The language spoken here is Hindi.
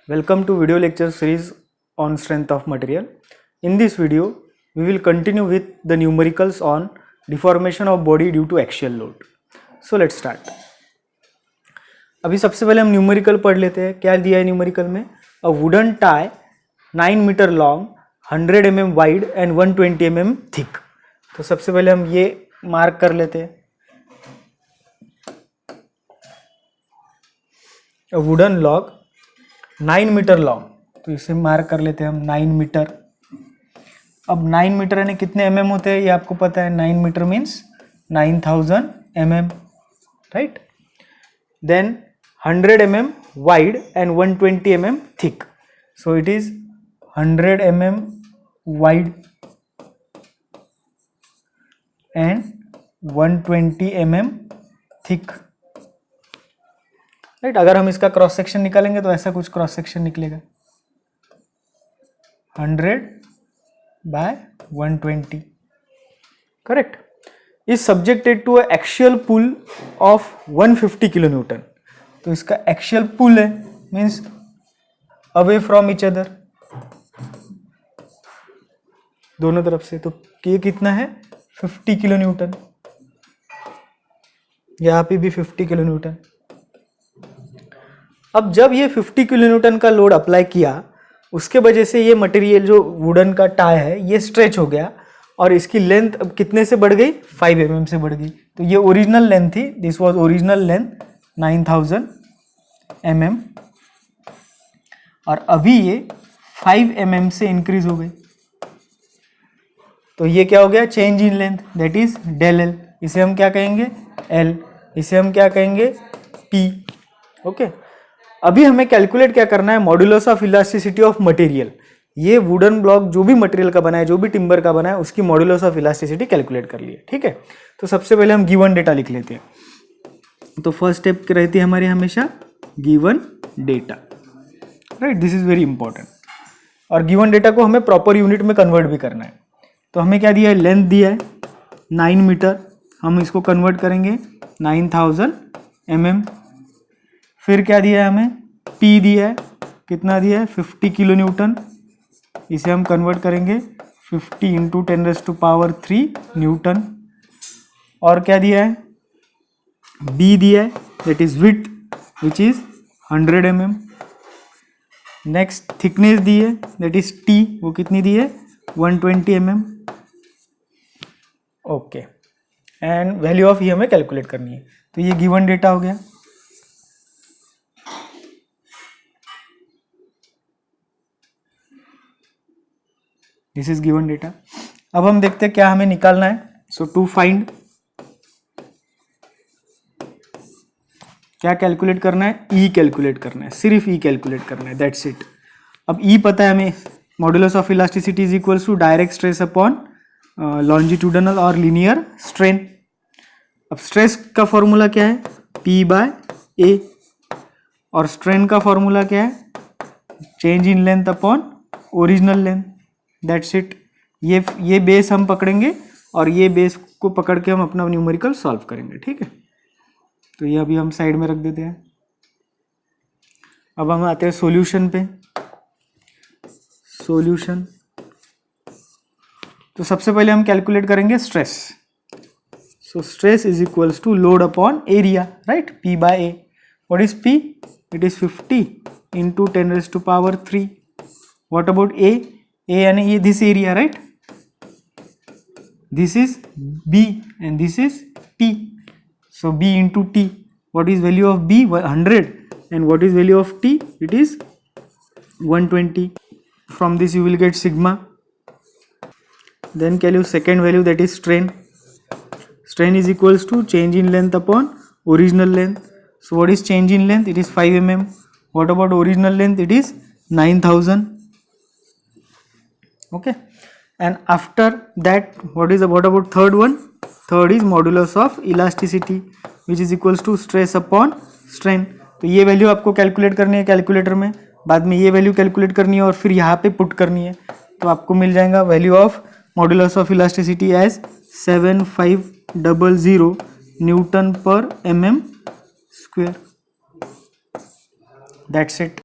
Welcome to video lecture series on strength of material. In this video, we will continue with the numericals on deformation of body due to axial load. So let's start. अभी सबसे पहले हम न्यूमेरिकल पढ़ लेते हैं. क्या दिया है न्यूमेरिकल में? A wooden tie 9 metre long, 100 mm wide and 120 mm thick. तो सबसे पहले हम ये मार्क कर लेते हैं. A wooden log 9 metre long, तो इसे मार्क कर लेते हैं हम 9 मीटर. अब 9 मीटर यानी कितने mm होते हैं ये आपको पता है. 9 metre means 9000 mm, right. Then 100 mm wide and 120 mm thick. So it is 100 mm wide and 120 mm thick. Right. अगर हम इसका क्रॉस सेक्शन निकालेंगे तो ऐसा कुछ क्रॉस सेक्शन निकलेगा 100 by 120. Correct. Is subjected to axial pull of 150 kilonewton. तो इसका एक्सियल पुल है means away from each other, दोनों तरफ से. तो ये कितना है 50 किलोन्यूटन. यहां पे भी 50 किलोन्यूटन. अब जब ये 50 किलोन्यूटन का लोड अप्लाई किया, उसके वजह से ये मटेरियल जो वुडन का टाई है ये स्ट्रेच हो गया और इसकी लेंथ अब कितने से बढ़ गई 5 mm से बढ़ गई. तो ये ओरिजिनल लेंथ थी, this was original length 9000 mm और अभी ये 5 mm से इंक्रीज हो गई. तो ये क्या हो गया change in length, that is del L. इसे हम क्या कहेंगे एल, इसे हम क्या कहेंगे पी. ओके. अभी हमें कैलकुलेट क्या करना है modulus of elasticity of material. ये वुडन ब्लॉक जो भी मटेरियल का बना है, जो भी टिम्बर का बना है, उसकी मॉड्यूलस ऑफ इलास्टिसिटी कैलकुलेट कर लिए. ठीक है. तो सबसे पहले हम गिवन डेटा लिख लेते हैं. तो फर्स्ट स्टेप रहती है हमारी हमेशा given data, right. This is very important. और गिवन डेटा को हमें प्रॉपर यूनिट में कन्वर्ट भी करना है. तो हमें क्या दिया है, लेंथ दिया है 9 मीटर, हम इसको कन्वर्ट करेंगे 9000 mm. फिर क्या दिया है हमें P दिया है, कितना दिया है 50 किलो न्यूटन. इसे हम कन्वर्ट करेंगे 50 इंटू 10⁻³ न्यूटन. और क्या दिया है B दिया है, that is width which is 100 mm. Next thickness दी है, दैट इज T, वो कितनी दी है 120 mm. Okay. And value of ये हमें कैलकुलेट करनी है. तो ये गिवन डेटा हो गया. This is given data. अब हम देखते हैं क्या हमें निकालना है. सो टू फाइंड, क्या कैलकुलेट करना है, ई कैलकुलेट करना है, सिर्फ ई कैलकुलेट करना है, दैट्स इट. अब ई पता है हमें, modulus of elasticity is equals to direct stress upon longitudinal और लीनियर स्ट्रेन. अब स्ट्रेस का फॉर्मूला क्या है P/A और स्ट्रेन का फॉर्मूला क्या है change in length upon original length, that's it. ये बेस हम पकड़ेंगे और ये बेस को पकड़ के हम अपना न्यूमेरिकल सॉल्व करेंगे. ठीक है. तो ये अभी हम साइड में रख देते हैं. अब हम आते हैं सॉल्यूशन पे. सॉल्यूशन, तो सबसे पहले हम कैलकुलेट करेंगे stress. So stress is equals to load upon area, right. P/A. What is P? It is 50 into 10⁻³ what about A? A यानी ये this area, right. This is B and this is T. So B into T. What is value of B? 100. And what is value of T? It is 120. From this you will get sigma. Then calculate second value, that is strain. Strain is equals to change in length upon original length. So what is change in length? It is 5 mm. What about original length? It is 9000. Okay. And after that, what about third one? Third is modulus of elasticity, which is equals to stress upon strain. तो ये वैल्यू आपको कैलकुलेट करनी है कैलकुलेटर में, बाद में ये वैल्यू कैलकुलेट करनी है और फिर यहाँ पे पुट करनी है. तो आपको मिल जाएगा value of modulus of elasticity as 7500 Newton per mm square. That's it.